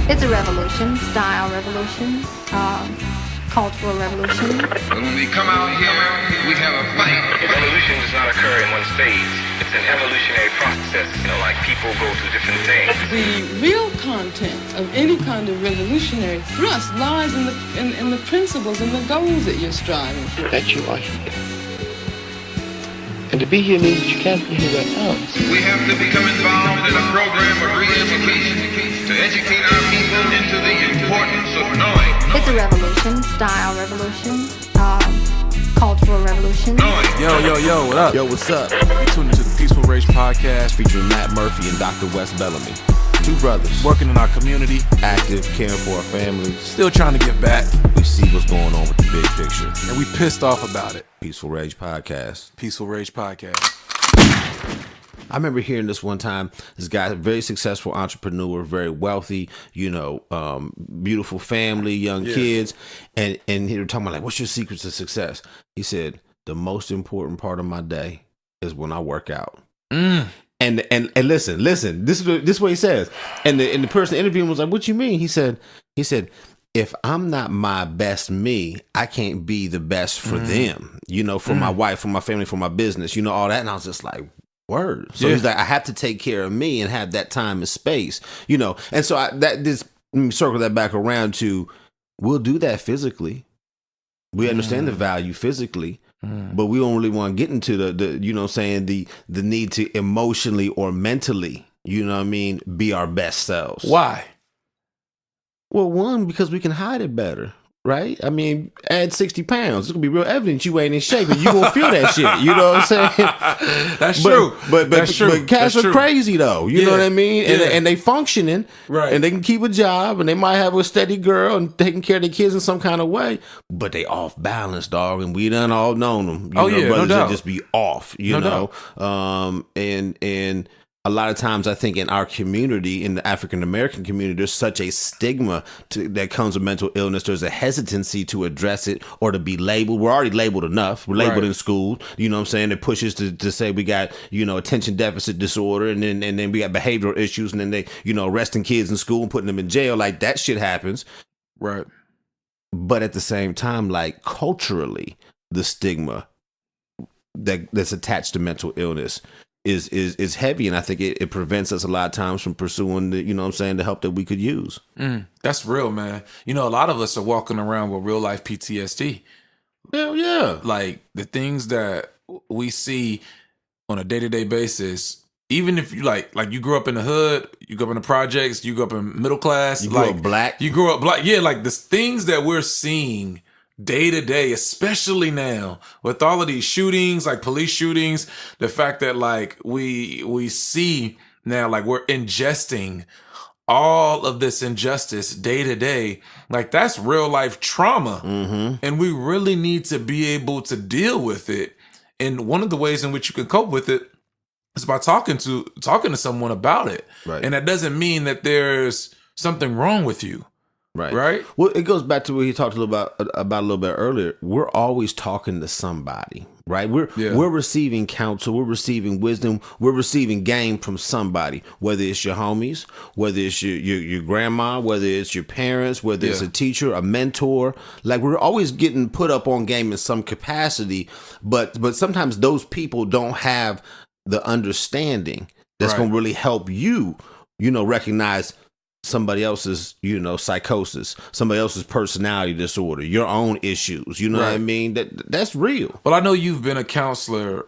It's a revolution, style revolution, cultural revolution. When we come out here, we have a fight. Evolution does not occur in one stage. It's an evolutionary process. Like people go through different things. The real content of any kind of revolutionary thrust lies in the principles and the goals that you're striving for. That you are here. And to be here means that you can't be here right now. We have to become involved in a program of re-education to educate our people into the importance of knowing. It's a revolution, style revolution, cultural revolution. Yo, what up? Yo, what's up? You tuned into the Peaceful Rage podcast Featuring Matt Murphy and Dr. Wes Bellamy. Two brothers, working in our community, active, caring for our families. still trying to give back, We see what's going on with the big picture. and we pissed off about it. Peaceful Rage Podcast. Peaceful Rage podcast. I remember hearing this one time. This guy, a very successful entrepreneur, very wealthy, beautiful family, young kids. And he was talking about, like, what's your secrets to success? He said, the most important part of my day is when I work out. And listen, this is what he says. And the person interviewing was like, what you mean? He said, if I'm not my best me, I can't be the best for them, for my wife, for my family, for my business, all that. And I was just like, word. So he's like, I have to take care of me and have that time and space, And so let me circle that back around to, we'll do that physically. We understand the value physically, but we don't really want to get into the need to emotionally or mentally, be our best selves. Why? Well, one, because we can hide it better, right? I mean, add 60 pounds. It's going to be real evident you ain't in shape, and you going to feel that shit. You know what I'm saying? That's true. But That's true. cats That's are true. crazy, though. You know what I mean? And they functioning. Right. And they can keep a job, and they might have a steady girl and taking care of their kids in some kind of way. But they off balance, dog. And we done all known them. Brothers no doubt. that just be off, No know? And a lot of times, I think in our community, in the African American community, there's such a stigma that comes with mental illness. There's a hesitancy to address it or to be labeled. We're already labeled enough. We're labeled in school. You know what I'm saying? It pushes to say we got, attention deficit disorder, and then we got behavioral issues, and then they, arresting kids in school and putting them in jail. Like, that shit happens. Right. But at the same time, like, culturally, the stigma that's attached to mental illness is heavy, and I think it prevents us a lot of times from pursuing the help that we could use. That's real, man. A lot of us are walking around with real life PTSD. Hell yeah. Like, the things that we see on a day-to-day basis, even if you like you grew up in the hood, you grew up in the projects, you grew up in middle class, You grew up black. You grew up black. Yeah, like the things that we're seeing day to day, especially now with all of these shootings, like police shootings, the fact that like we see now, like, we're ingesting all of this injustice day to day, like, that's real life trauma. And we really need to be able to deal with it. And one of the ways in which you can cope with it is by talking to someone about it. Right. And that doesn't mean that there's something wrong with you. Right. Well, it goes back to what he talked a little about a little bit earlier. We're always talking to somebody, right? We're receiving counsel, we're receiving wisdom, we're receiving game from somebody. Whether it's your homies, whether it's your grandma, whether it's your parents, whether it's a teacher, a mentor. Like, we're always getting put up on game in some capacity. But sometimes those people don't have the understanding that's going to really help you, recognize somebody else's, psychosis, somebody else's personality disorder, your own issues. You know what I mean? That's real. Well, I know you've been a counselor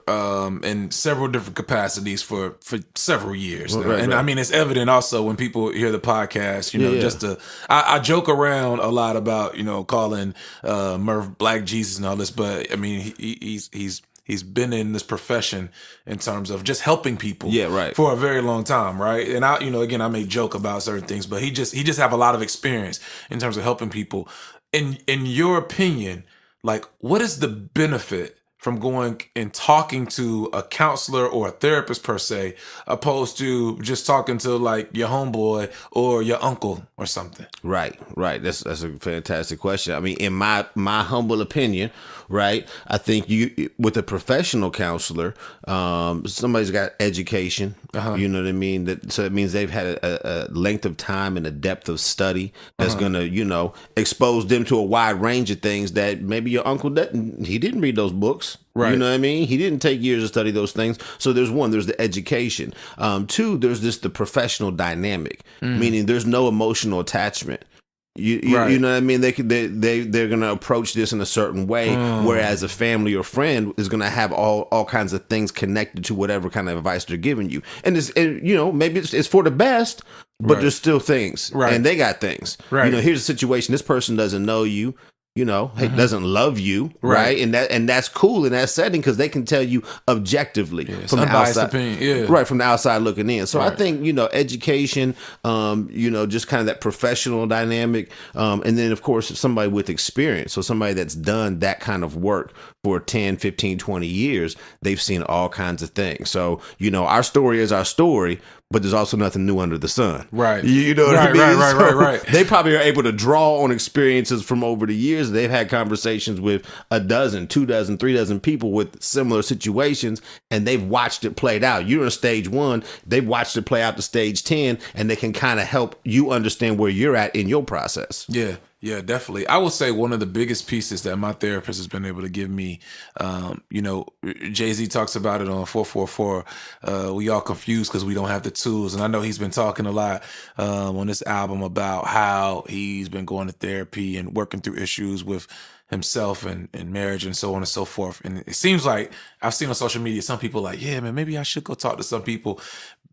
in several different capacities for several years now. Right. I mean, it's evident also when people hear the podcast, I joke around a lot about, calling Murph Black Jesus and all this, but I mean, he's been in this profession in terms of just helping people for a very long time, right? And I, again, I may joke about certain things, but he just have a lot of experience in terms of helping people. In your opinion, like, what is the benefit from going and talking to a counselor or a therapist per se, opposed to just talking to like your homeboy or your uncle or something? Right. That's a fantastic question. I mean, in my humble opinion, right, I think you with a professional counselor, somebody's got education. You know what I mean? So it means they've had a length of time and a depth of study that's gonna, expose them to a wide range of things that maybe your uncle he didn't read those books. Right. You know what I mean? He didn't take years to study those things. So there's the education. Two, there's the professional dynamic, meaning there's no emotional attachment. You know what I mean? They're gonna approach this in a certain way, whereas a family or friend is gonna have all kinds of things connected to whatever kind of advice they're giving you, and maybe it's for the best, but there's still things, and they got things. Here's a situation: this person doesn't know you. Doesn't love you, right? And that's cool in that setting because they can tell you objectively from the outside, right? From the outside looking in. So I think education, just kind of that professional dynamic, and then of course somebody with experience, so somebody that's done that kind of work for 10, 15, 20 years, they've seen all kinds of things. So our story is our story. But there's also nothing new under the sun. Right. You know what I mean? Right. They probably are able to draw on experiences from over the years. They've had conversations with a dozen, 2 dozen, 3 dozen people with similar situations, and they've watched it played out. You're in stage 1. They've watched it play out to stage 10, and they can kind of help you understand where you're at in your process. Yeah, definitely. I would say one of the biggest pieces that my therapist has been able to give me, Jay-Z talks about it on 444. We all confused because we don't have the tools. And I know he's been talking a lot on this album about how he's been going to therapy and working through issues with himself and marriage and so on and so forth. And it seems like I've seen on social media, some people like, yeah, man, maybe I should go talk to some people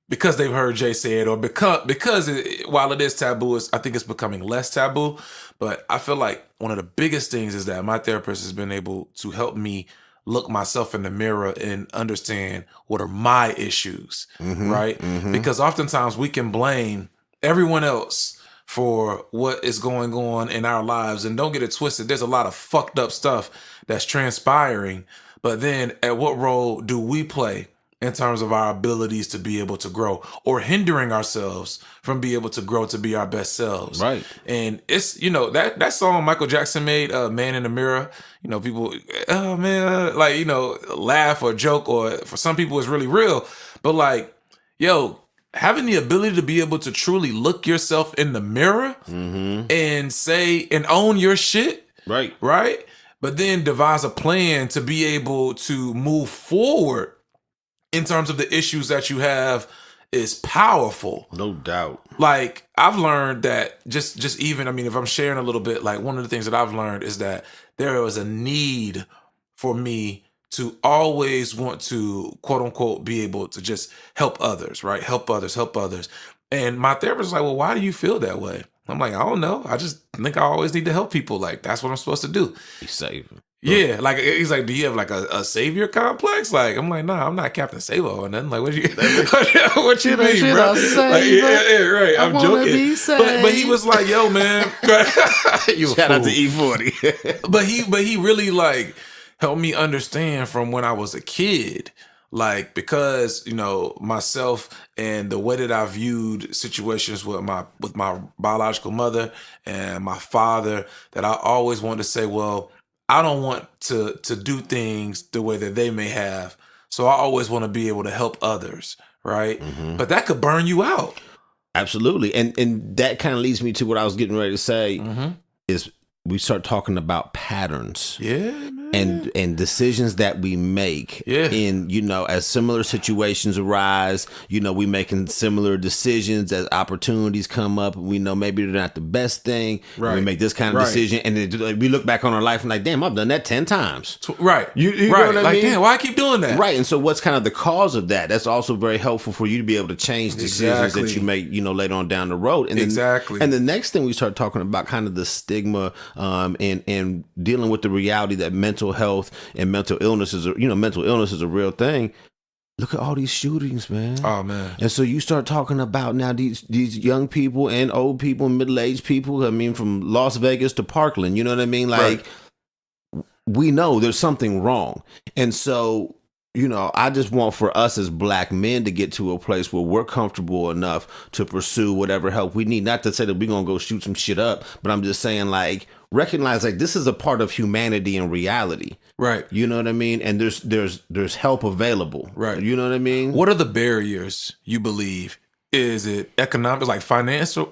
because they've heard Jay say it, or because while it is taboo, I think it's becoming less taboo. But I feel like one of the biggest things is that my therapist has been able to help me look myself in the mirror and understand what are my issues, right? Because oftentimes we can blame everyone else for what is going on in our lives. And don't get it twisted, there's a lot of fucked up stuff that's transpiring. But then at what role do we play in terms of our abilities to be able to grow, or hindering ourselves from being able to grow to be our best selves? Right. And it's, that song Michael Jackson made, Man in the Mirror, people, oh man, laugh or joke, or for some people it's really real. But having the ability to be able to truly look yourself in the mirror and say and own your shit. Right. But then devise a plan to be able to move forward in terms of the issues that you have is powerful. No doubt. I've learned that just even, if I'm sharing a little bit, one of the things that I've learned is that there was a need for me to always want to, quote unquote, be able to just help others, right? Help others. And my therapist was like, well, why do you feel that way? I'm like, I don't know. I just think I always need to help people. That's what I'm supposed to do. Be safe. Yeah, he's like, do you have a savior complex? I'm like, no, I'm not Captain Sabo or nothing. What you what you mean, bro? Right. I'm joking. But he was like, yo, man. Shout out to E40. but he really helped me understand from when I was a kid. Because myself and the way that I viewed situations with my biological mother and my father, that I always wanted to say, well, I don't want to do things the way that they may have. So I always want to be able to help others, right? But that could burn you out. Absolutely. And that kind of leads me to what I was getting ready to say is we start talking about patterns. Yeah, man. And decisions that we make in, as similar situations arise, we making similar decisions as opportunities come up. We know maybe they're not the best thing. Right. We make this kind of decision, and then we look back on our life and damn, I've done that 10 times. Right. You know what I mean? Damn, why I keep doing that? Right. And so what's kind of the cause of that? That's also very helpful for you to be able to change decisions that you make, later on down the road. And and the next thing we start talking about kind of the stigma and dealing with the reality that mental health and mental illness is a real thing. Look at all these shootings, man. Oh man. And so you start talking about now these young people and old people and middle-aged people, from Las Vegas to Parkland, you know what I mean? we know there's something wrong. And so, I just want for us as black men to get to a place where we're comfortable enough to pursue whatever help we need. Not to say that we're going to go shoot some shit up, but I'm just saying, like, recognize like this is a part of humanity and reality. Right. You know what I mean? And there's help available. Right. You know what I mean? What are the barriers you believe? Is it economic, like financial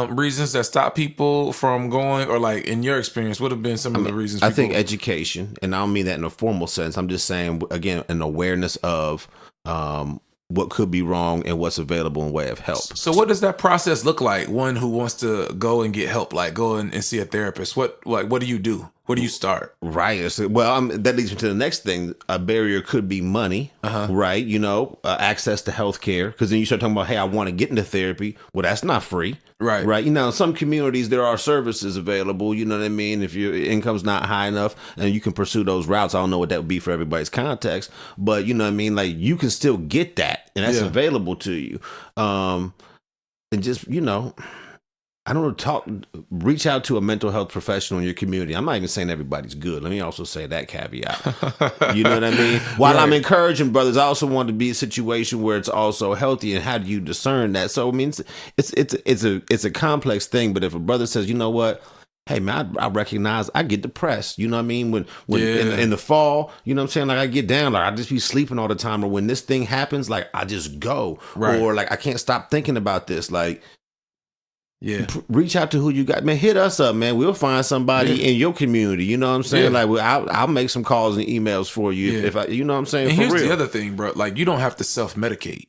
reasons that stop people from going, or like in your experience, what have been some of the reasons? I think education, and I don't mean that in a formal sense. I'm just saying, again, an awareness of what could be wrong and what's available in way of help. So what does that process look like? One who wants to go and get help, like go and see a therapist. What do you do? Where do you start? Right. So, well, that leads me to the next thing. A barrier could be money, right? Access to healthcare. Because then you start talking about, hey, I want to get into therapy. Well, that's not free. Right. Right. In some communities, there are services available. You know what I mean? If your income's not high enough and you can pursue those routes, I don't know what that would be for everybody's context. But you know what I mean? Like you can still get that and that's available to you. And just, I don't know, reach out to a mental health professional in your community. I'm not even saying everybody's good. Let me also say that caveat. You know what I mean? While I'm encouraging brothers, I also want to be a situation where it's also healthy. And how do you discern that? So, I mean, it's a complex thing. But if a brother says, you know what? Hey man, I recognize I get depressed. You know what I mean? When in the fall, you know what I'm saying? Like I get down, like I just be sleeping all the time. Or when this thing happens, like I just go. Right. Or like I can't stop thinking about this. Like, reach out to who you got, man. Hit us up, man. We'll find somebody in your community. You know what I'm saying? Like, I'll make some calls and emails for you if I, you know what I'm saying. And for here's real. the other thing, bro. Like, you don't have to self-medicate,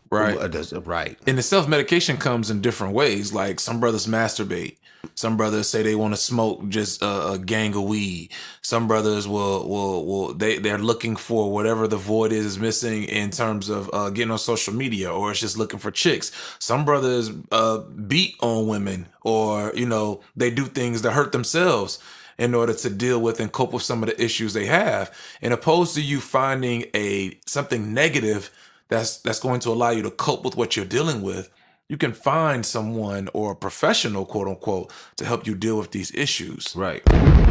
right? Right. And the self-medication comes in different ways. Like, some brothers masturbate. Some brothers say they want to smoke just a gang of weed. Some brothers they're looking for whatever the void is missing in terms of getting on social media, or it's just looking for chicks. Some brothers beat on women, or they do things that hurt themselves in order to deal with and cope with some of the issues they have. And opposed to you finding something negative that's going to allow you to cope with what you're dealing with, you can find someone or a professional, quote unquote, to help you deal with these issues. Right.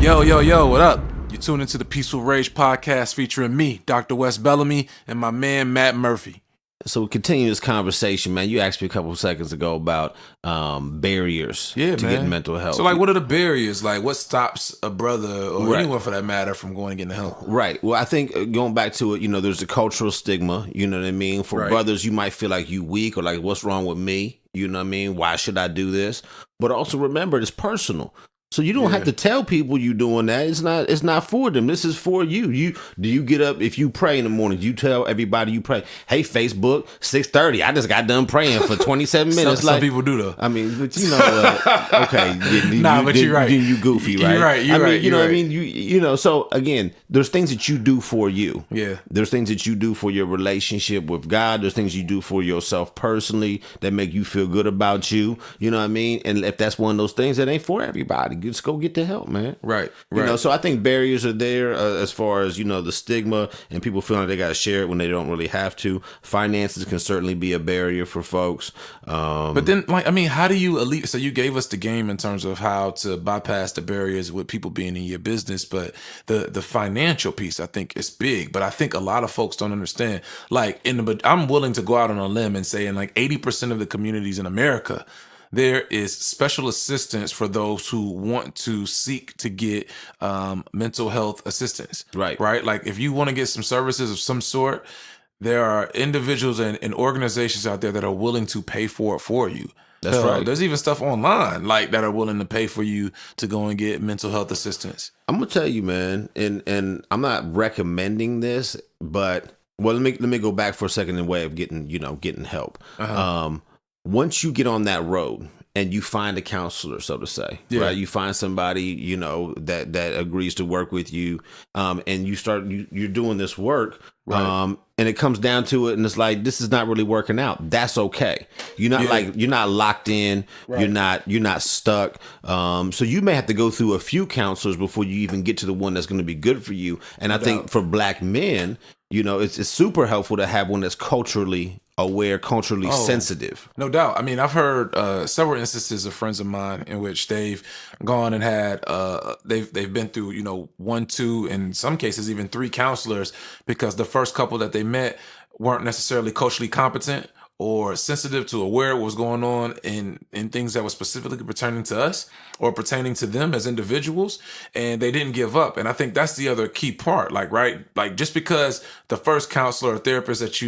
Yo, what up? You tune into the Peaceful Rage podcast featuring me, Dr. Wes Bellamy, and my man, Matt Murphy. So we continue this conversation, man. You asked me a couple of seconds ago about barriers to get mental health. So, like, what are the barriers? Like, what stops a brother or anyone for that matter from going and getting help? Right. Well, I think going back to it, there's a cultural stigma. You know what I mean? For brothers, you might feel like you weak or like, what's wrong with me? You know what I mean? Why should I do this? But also remember, it's personal. So you don't have to tell people you doing that. It's not for them. This is for you. Do you get up if you pray in the morning? Do you tell everybody you pray? Hey, Facebook, 6:30. I just got done praying for 27 minutes. Some people do though. I mean, but okay. But you're right. You goofy, right? You're right. You're right. You know what I mean? You know. So again, there's things that you do for you. Yeah. There's things that you do for your relationship with God. There's things you do for yourself personally that make you feel good about you. You know what I mean? And if that's one of those things, that ain't for everybody. Just go get the help, man. Right. So I think barriers are there as far as, the stigma and people feeling like they got to share it when they don't really have to. Finances can certainly be a barrier for folks. But then, how do you so you gave us the game in terms of how to bypass the barriers with people being in your business, but the financial piece, I think, is big. But I think a lot of folks don't understand. Like, I'm willing to go out on a limb and say in like 80% of the communities in America, there is special assistance for those who want to seek to get mental health assistance. Right. Like if you want to get some services of some sort, there are individuals and organizations out there that are willing to pay for it for you. That's right. There's even stuff online like that are willing to pay for you to go and get mental health assistance. I'm gonna tell you, man, and I'm not recommending this, but let me go back for a second in the way of getting help. Once you get on that road and you find a counselor, so to say, right? You find somebody, that agrees to work with you, and you're doing this work, and it comes down to it, and it's like, this is not really working out. That's okay. You're not locked in. Right. You're not stuck. So you may have to go through a few counselors before you even get to the one that's going to be good for you. And I think for black men, it's super helpful to have one that's culturally aware, culturally sensitive. No doubt. I mean, I've heard several instances of friends of mine in which they've gone and had they've been through, you know, 1, 2, in some cases even 3 counselors, because the first couple that they met weren't necessarily culturally competent or sensitive to aware what was going on in things that were specifically pertaining to us or pertaining to them as individuals, and they didn't give up. And I think that's the other key part. Like, right, like just because the first counselor or therapist that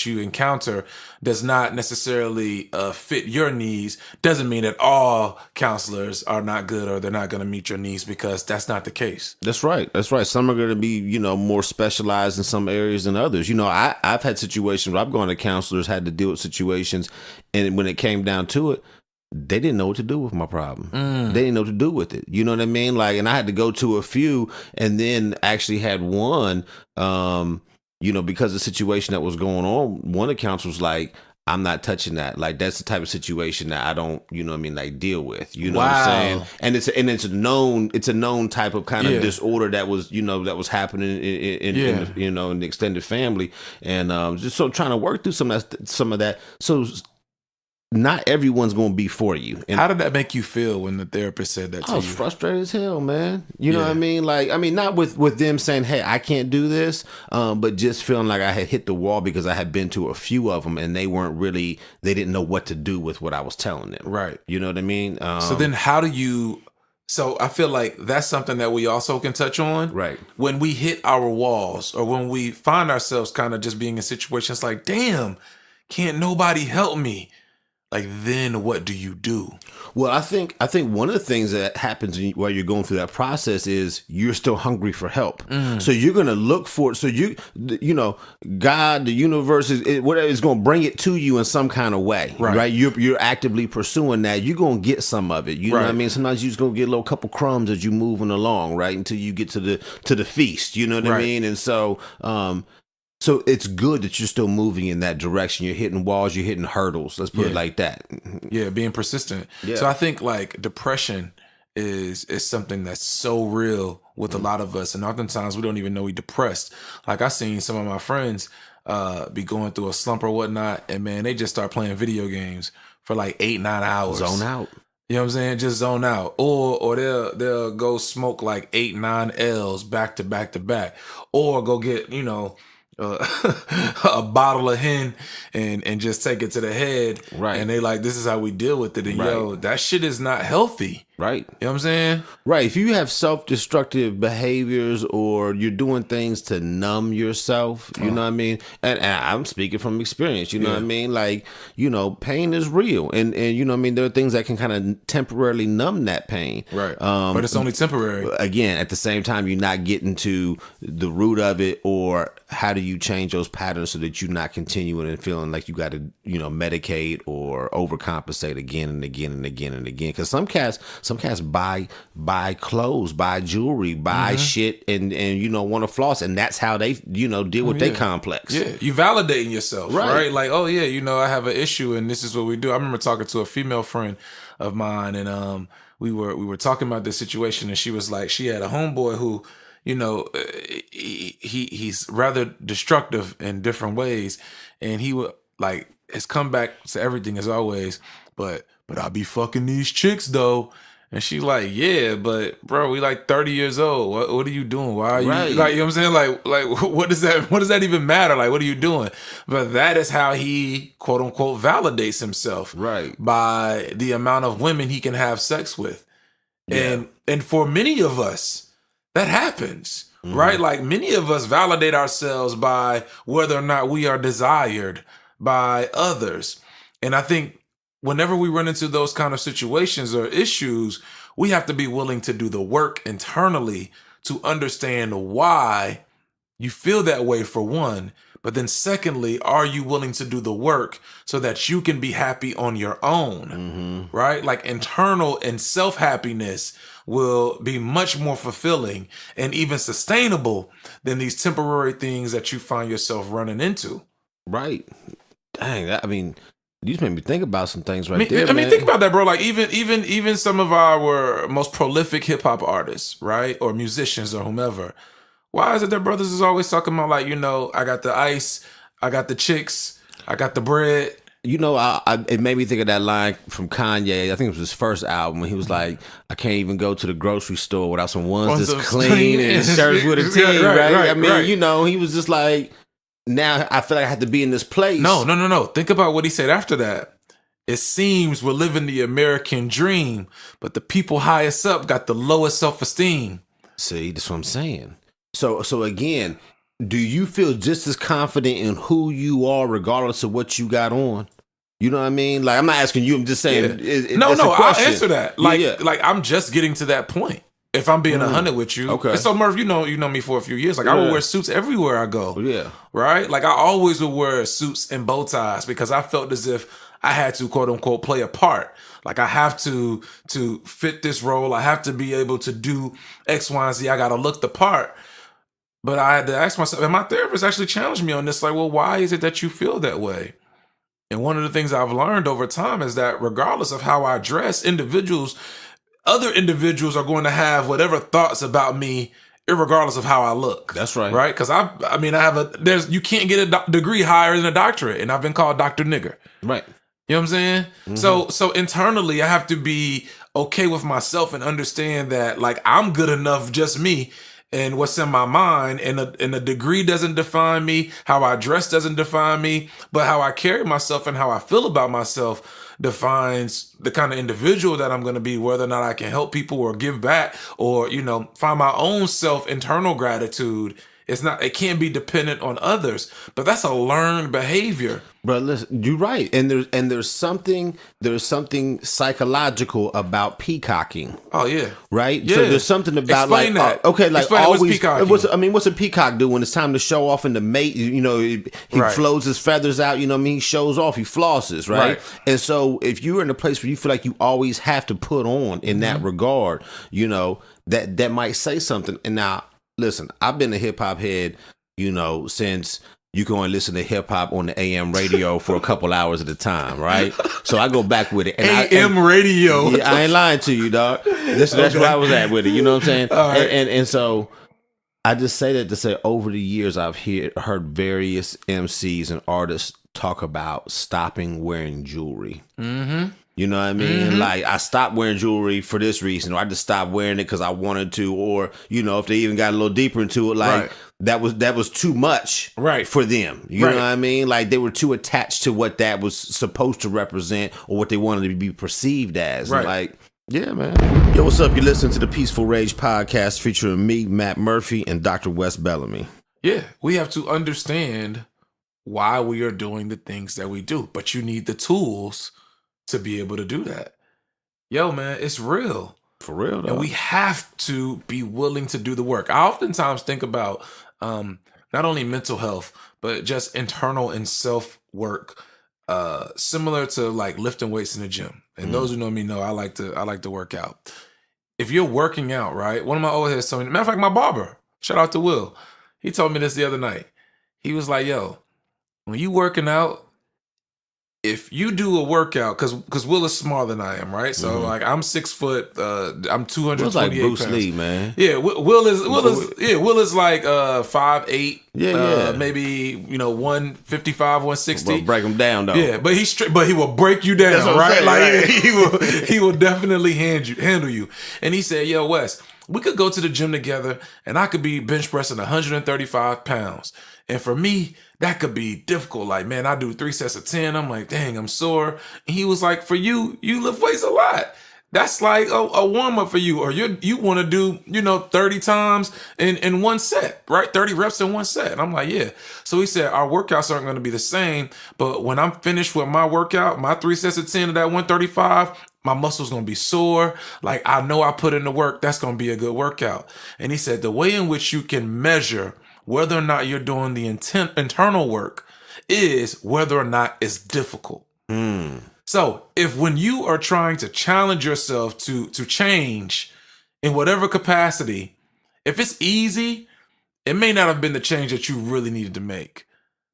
you encounter does not necessarily fit your needs, doesn't mean that all counselors are not good or they're not going to meet your needs, because that's not the case. That's right. That's right. Some are going to be, you know, more specialized in some areas than others. You know, I've had situations where I've gone to counselors, had to deal with situations, and when it came down to it, they didn't know what to do with my problem. They didn't know what to do with it. You know what I mean? Like, and I had to go to a few, and then actually had one, you know, because of the situation that was going on, one of the counselors was like, I'm not touching that. Like, that's the type of situation that I don't, you know what I mean, like deal with. You know what I'm saying? And it's a known type of kind of disorder that was, you know, that was happening in you know, in the extended family. And just so trying to work through some of that. So not everyone's going to be for you. And how did that make you feel when the therapist said that to you? I was frustrated as hell, man. You know what I mean? Like, I mean, not with them saying, hey, I can't do this, but just feeling like I had hit the wall because I had been to a few of them and they didn't know what to do with what I was telling them. Right. You know what I mean? So then how do you... So I feel like that's something that we also can touch on. Right. When we hit our walls, or when we find ourselves kind of just being in situations like, damn, can't nobody help me? Like, then what do you do? Well, I think one of the things that happens while you're going through that process is you're still hungry for help. So you're going to look for it. So you know, God, the universe is whatever is going to bring it to you in some kind of way, right? You're actively pursuing that. You're going to get some of it. You know what I mean? Sometimes you're just going to get a little couple crumbs as you're moving along, right? Until you get to the feast. You know what I mean? And so, so it's good that you're still moving in that direction. You're hitting walls, you're hitting hurdles. Let's put it like that. Yeah, being persistent. Yeah. So I think like depression is something that's so real with a lot of us. And oftentimes we don't even know we're depressed. Like I seen some of my friends be going through a slump or whatnot. And man, they just start playing video games for like 8-9 hours. Zone out. You know what I'm saying? Just zone out. Or they'll go smoke like 8-9 L's back to back to back. Or go get, you know, a bottle of hen and just take it to the head, right? And they like, this is how we deal with it. And yo, that shit is not healthy, right? You know what I'm saying? Right. If you have self-destructive behaviors or you're doing things to numb yourself, you know what I mean? And I'm speaking from experience, you know what I mean? Like, you know, pain is real, and you know what I mean? There are things that can kind of temporarily numb that pain, right? But it's only temporary. Again, at the same time, you're not getting to the root of it, or how do you change those patterns so that you're not continuing and feeling like you got to, you know, medicate or overcompensate again and again and again and again? Because some cats buy clothes, buy jewelry, buy shit, and you know, want to floss, and that's how they, you know, deal with their complex. Yeah, you validating yourself, right? Like, oh yeah, you know, I have an issue, and this is what we do. I remember talking to a female friend of mine, and we were talking about this situation, and she was like, she had a homeboy who, you know, he's rather destructive in different ways, and he would like, his comeback to everything is always, but I be fucking these chicks though. And she like, yeah, but bro, we like 30 years old. What are you doing? Why are you like, you know what I'm saying? Like what does that even matter? Like, what are you doing? But that is how he, quote unquote, validates himself. Right. By the amount of women he can have sex with. Yeah. And for many of us, that happens. Right? Like, many of us validate ourselves by whether or not we are desired by others. And I think whenever we run into those kind of situations or issues, we have to be willing to do the work internally to understand why you feel that way, for one. But then secondly, are you willing to do the work so that you can be happy on your own, right? Like, internal and self-happiness will be much more fulfilling and even sustainable than these temporary things that you find yourself running into. Right. Dang, I mean, you just made me think about some things there. I mean, think about that, bro. Like, even some of our most prolific hip hop artists, right, or musicians or whomever. Why is it that brothers is always talking about, like, you know, I got the ice, I got the chicks, I got the bread. You know, it made me think of that line from Kanye. I think it was his first album when he was like, "I can't even go to the grocery store without some ones that's clean and shirts with a team." Right? I mean, you know, he was just like, now I feel like I have to be in this place. No. Think about what he said after that. It seems we're living the American dream, but the people highest up got the lowest self-esteem. See, that's what I'm saying. So again, do you feel just as confident in who you are, regardless of what you got on? You know what I mean? Like, I'm not asking you. I'm just saying. Yeah. No. I'll answer that. Like I'm just getting to that point. If I'm being 100 with you, okay. And so Murph, you know me for a few years. Like I would wear suits everywhere I go. Yeah. Right. Like I always would wear suits and bow ties because I felt as if I had to quote unquote play a part. Like I have to fit this role. I have to be able to do X, Y, and Z. I got to look the part. But I had to ask myself, and my therapist actually challenged me on this. Like, well, why is it that you feel that way? And one of the things I've learned over time is that regardless of how I dress, other individuals are going to have whatever thoughts about me, irregardless of how I look. That's right. Right? Because you can't get a degree higher than a doctorate, and I've been called Dr. Nigger. Right. You know what I'm saying? Mm-hmm. So internally, I have to be okay with myself and understand that, like, I'm good enough, just me, and what's in my mind, and a degree doesn't define me. How I dress doesn't define me, but how I carry myself and how I feel about myself defines the kind of individual that I'm going to be, whether or not I can help people or give back or, you know, find my own internal gratitude. It can't be dependent on others, but that's a learned behavior. Bro, listen, you're right. And there's something psychological about peacocking. Oh yeah. Right? Yeah. So there's something about Explain that. Explain always, what's peacocking? What's a peacock do when it's time to show off and to mate? You know, he flows his feathers out, you know what I mean? He shows off, he flosses, right? And so if you're in a place where you feel like you always have to put on in that regard, you know, that might say something. And now, listen, I've been a hip hop head, you know, since you can only listen to hip hop on the AM radio for a couple hours at a time, right? So I go back with it. And AM radio. Yeah, I ain't lying to you, dog. That's where I was at with it. You know what I'm saying? Right. And so I just say that to say over the years I've heard various MCs and artists talk about stopping wearing jewelry. Mm-hmm. You know what I mean? Mm-hmm. Like, I stopped wearing jewelry for this reason, or I just stopped wearing it because I wanted to, or, you know, if they even got a little deeper into it, like, that was too much for them. You know what I mean? Like, they were too attached to what that was supposed to represent or what they wanted to be perceived as. Right. Like, yeah, man. Yo, what's up? You're listening to the Peaceful Rage podcast featuring me, Matt Murphy, and Dr. Wes Bellamy. Yeah, we have to understand why we are doing the things that we do, but you need the tools to be able to do that. Yo, man, it's real. For real, though. And we have to be willing to do the work. I oftentimes think about not only mental health, but just internal and self-work, similar to like lifting weights in the gym. And those who know me know I like to work out. If you're working out, right? One of my old heads told me, matter of fact, my barber, shout out to Will, he told me this the other night. He was like, yo, when you working out, if you do a workout, because Will is smaller than I am, right? So like I'm 6 foot, I'm 228 Will's like Bruce pounds. Lee, man. Yeah, Will is like 5'8", maybe 155, 160. Well, break him down though. Yeah, but he will break you down, right? Like he will definitely handle you. And he said, "Yo, Wes, we could go to the gym together, and I could be bench pressing 135 pounds, and for me." That could be difficult. Like, man, I do 3 sets of 10. I'm like, dang, I'm sore. And he was like, for you lift weights a lot. That's like a warm up for you. Or you want to do, 30 times in one set, right? 30 reps in one set. And I'm like, yeah. So he said, our workouts aren't going to be the same. But when I'm finished with my workout, my 3 sets of 10 of that 135, my muscles going to be sore. Like, I know I put in the work. That's going to be a good workout. And he said, the way in which you can measure whether or not you're doing the internal work is whether or not it's difficult. So if when you are trying to challenge yourself to change in whatever capacity, if it's easy, it may not have been the change that you really needed to make.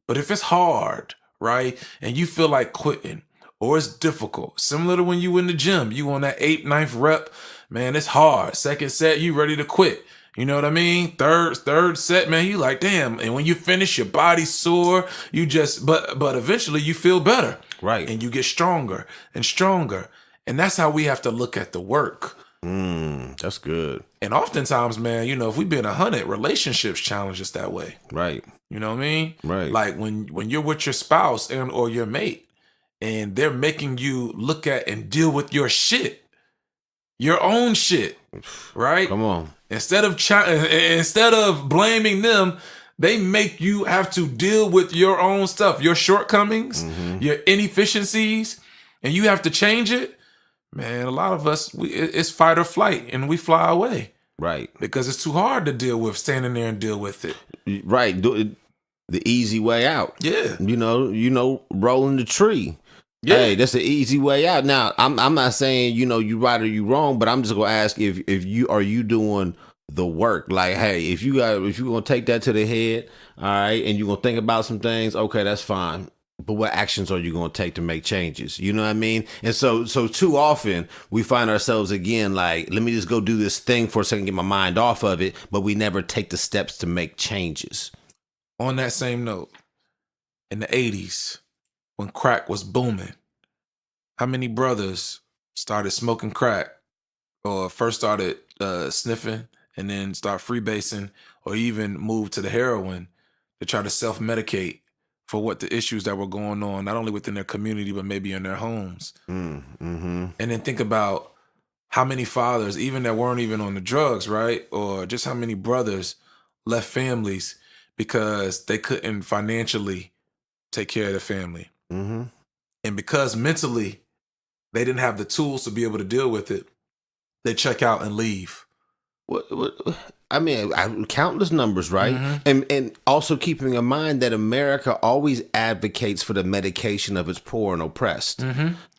But if it's hard, right, and you feel like quitting or it's difficult, similar to when you in the gym, you on that 8th, 9th rep, man, it's hard. Second set, you ready to quit. You know what I mean? Third set, man, you like, damn. And when you finish, your body's sore. You just, but eventually you feel better. Right. And you get stronger and stronger. And that's how we have to look at the work. That's good. And oftentimes, man, you know, if we've been 100, relationships challenge us that way. Right. You know what I mean? Right. Like when you're with your spouse and or your mate, and they're making you look at and deal with your shit, your own shit, right? Come on. Instead of blaming them, they make you have to deal with your own stuff, your shortcomings, your inefficiencies, and you have to change it. Man, a lot of us, it's fight or flight, and we fly away. Right. Because it's too hard to deal with, standing there and deal with it. Right. Do it the easy way out. Yeah. You know, rolling the tree. Yeah. Hey, that's the easy way out. Now, I'm not saying, you know, you right or you wrong, but I'm just gonna ask if you doing the work. Like, hey, if you're gonna take that to the head, all right, and you're gonna think about some things, okay, that's fine. But what actions are you going to take to make changes? You know what I mean? And so too often we find ourselves again like, let me just go do this thing for a second, get my mind off of it. But we never take the steps to make changes. On that same note, in the 80s, when crack was booming, how many brothers started smoking crack or first started sniffing and then start freebasing or even moved to the heroin to try to self-medicate for what the issues that were going on, not only within their community, but maybe in their homes. And then think about how many fathers, even that weren't even on the drugs, right? Or just how many brothers left families because they couldn't financially take care of the family. And because mentally they didn't have the tools to be able to deal with it, they check out and leave. What I mean, countless numbers, right? And also keeping in mind that America always advocates for the medication of its poor and oppressed.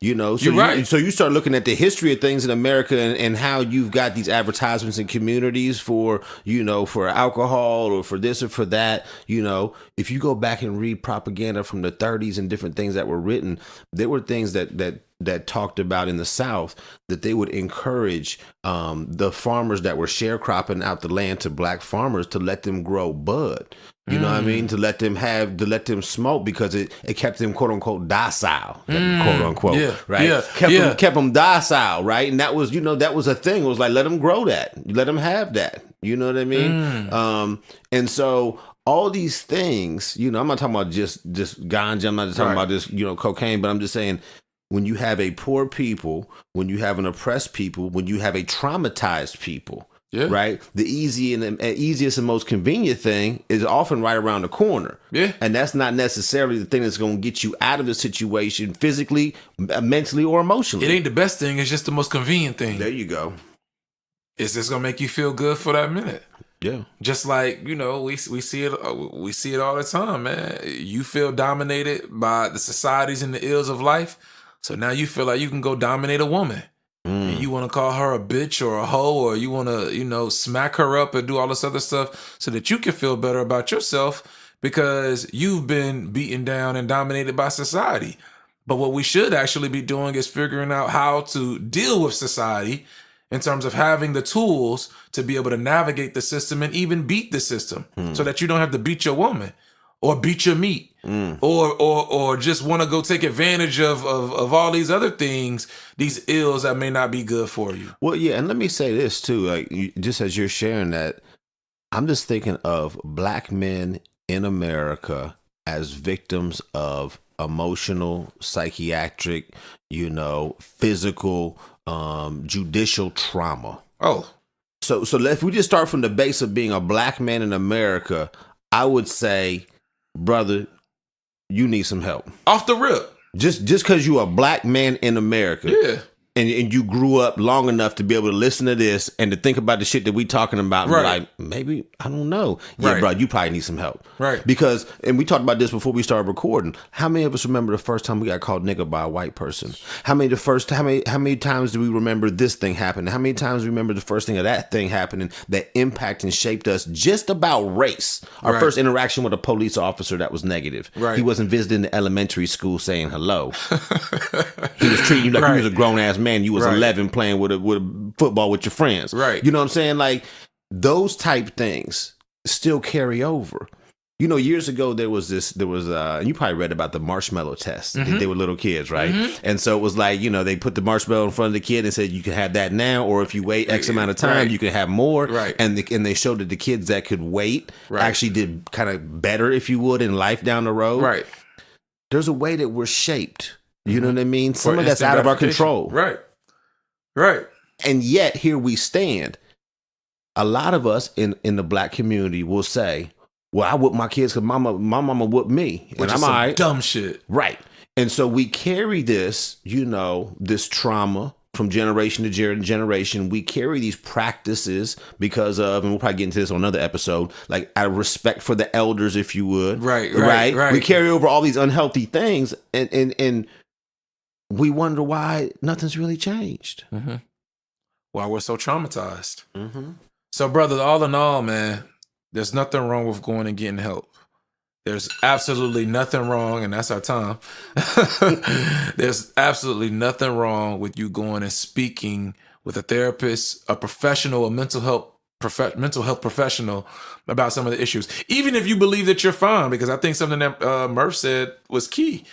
You know, so so you start looking at the history of things in America and how you've got these advertisements in communities for, you know, for alcohol or for this or for that. You know, if you go back and read propaganda from the 30s and different things that were written, there were things that talked about in the South that they would encourage the farmers that were sharecropping out the land to black farmers to let them grow bud. You know what I mean? To let them smoke because it kept them quote unquote docile, quote unquote, right? Kept them docile, right? And that was, you know, that was a thing. It was like, let them grow that, let them have that. You know what I mean? And so all these things, you know, I'm not talking about just ganja. I'm not just talking about this, you know, cocaine, but I'm just saying, when you have a poor people, when you have an oppressed people, when you have a traumatized people, right? The easiest and most convenient thing is often right around the corner. And that's not necessarily the thing that's going to get you out of the situation physically, mentally, or emotionally. It ain't the best thing. It's just the most convenient thing. There you go. It's just going to make you feel good for that minute. Yeah. Just like, you know, we see it all the time, man. You feel dominated by the societies and the ills of life. So now you feel like you can go dominate a woman. And you want to call her a bitch or a hoe, or you want to, you know, smack her up and do all this other stuff so that you can feel better about yourself because you've been beaten down and dominated by society. But what we should actually be doing is figuring out how to deal with society in terms of having the tools to be able to navigate the system and even beat the system so that you don't have to beat your woman or beat your meat or just want to go take advantage of all these other things, these ills that may not be good for you. Well, yeah, and let me say this too, like just as you're sharing that, I'm just thinking of black men in America as victims of emotional, psychiatric, you know, physical, judicial trauma. Oh. So if we just start from the base of being a black man in America, I would say, brother, you need some help. Off the rip. Just because you're a black man in America. Yeah. And you grew up long enough to be able to listen to this and to think about the shit that we talking about and be like, maybe, I don't know. Yeah, bro, you probably need some help. Right. Because, and we talked about this before we started recording, how many of us remember the first time we got called nigga by a white person? How many times do we remember this thing happening? How many times do we remember the first thing of that thing happening that impacted and shaped us just about race? Our first interaction with a police officer that was negative. Right. He wasn't visiting the elementary school saying hello. He was treating you like he was a grown ass man. You was 11 playing with a football with your friends. Right. You know what I'm saying? Like, those type things still carry over. You know, years ago there was and you probably read about the marshmallow test. They were little kids, right? And so it was like, you know, they put the marshmallow in front of the kid and said you can have that now, or if you wait X amount of time, you can have more. Right. And they showed that the kids that could wait actually did kind of better, if you would, in life down the road. Right. There's a way that we're shaped. You know what I mean? Some of that's out of our control. Right. Right. And yet here we stand. A lot of us in the black community will say, well, I whoop my kids because my mama whooped me. Which and is I'm all right. dumb shit. Right. And so we carry this, you know, this trauma from generation to generation. We carry these practices because of, and we'll probably get into this on another episode, like out of respect for the elders, if you would. Right. We carry over all these unhealthy things and we wonder why nothing's really changed. Why we're so traumatized. So, brothers, all in all, man, there's nothing wrong with going and getting help. There's absolutely nothing wrong, and that's our time. There's absolutely nothing wrong with you going and speaking with a therapist, a professional, a mental health professional about some of the issues. Even if you believe that you're fine, because I think something that Murph said was key.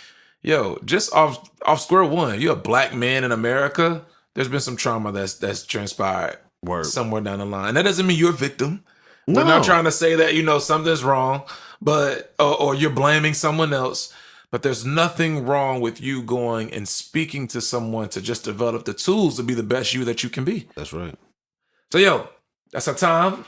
Yo, just off square one, you're a black man in America. There's been some trauma that's transpired somewhere down the line. That doesn't mean you're a victim. No. We're not trying to say that, you know, something's wrong, but or you're blaming someone else. But there's nothing wrong with you going and speaking to someone to just develop the tools to be the best you that you can be. That's right. So, yo, that's our time.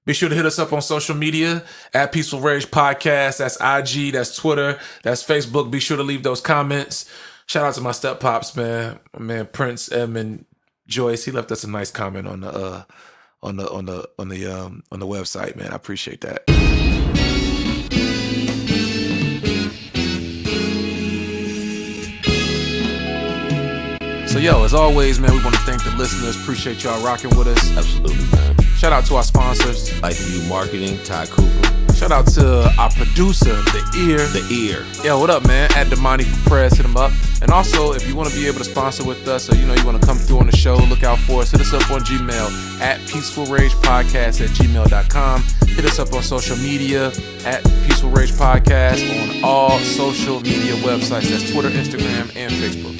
Be sure to hit us up on social media at Peaceful Rage Podcast. That's IG, that's Twitter, that's Facebook. Be sure to leave those comments. Shout out to my step pops, man. My man Prince Edmund Joyce. He left us a nice comment on the website, man. I appreciate that. So, yo, as always, man, we want to thank the listeners. Appreciate y'all rocking with us. Absolutely, man. Shout out to our sponsors. Life View Marketing, Ty Cooper. Shout out to our producer, The Ear. Yo, what up, man? At Damani for prayers, hit him up. And also, if you want to be able to sponsor with us, or you know you want to come through on the show, look out for us. Hit us up on Gmail at peacefulragepodcast@gmail.com. Hit us up on social media at Peaceful Rage Podcast on all social media websites. That's Twitter, Instagram, and Facebook.